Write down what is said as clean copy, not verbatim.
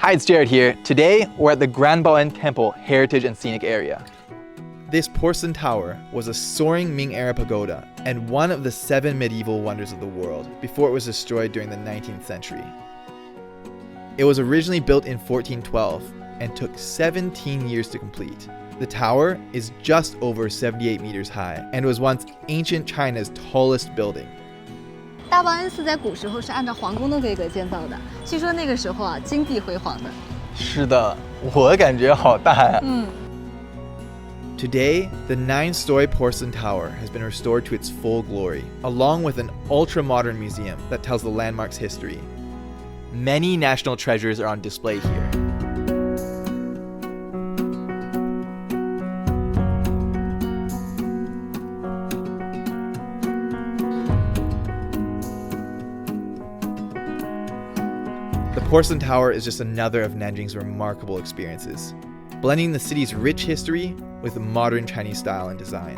Hi, it's Jared here. Today, we're at the Grand Baoen Temple Heritage and Scenic Area. This porcelain tower was a soaring Ming-era pagoda and one of the 7 medieval wonders of the world before it was destroyed during the 19th century. It was originally built in 1412 and took 17 years to complete. The tower is just over 78 meters high and was once ancient China's tallest building. 大报恩寺在古时候是按照皇宫的规格建造的，据说那个时候啊，金碧辉煌的。是的，我感觉好大呀。Today, the 9-story porcelain tower has been restored to its full glory, along with an ultra-modern museum that tells the landmark's history. Many national treasures are on display here. The porcelain tower is just another of Nanjing's remarkable experiences, blending the city's rich history with modern Chinese style and design.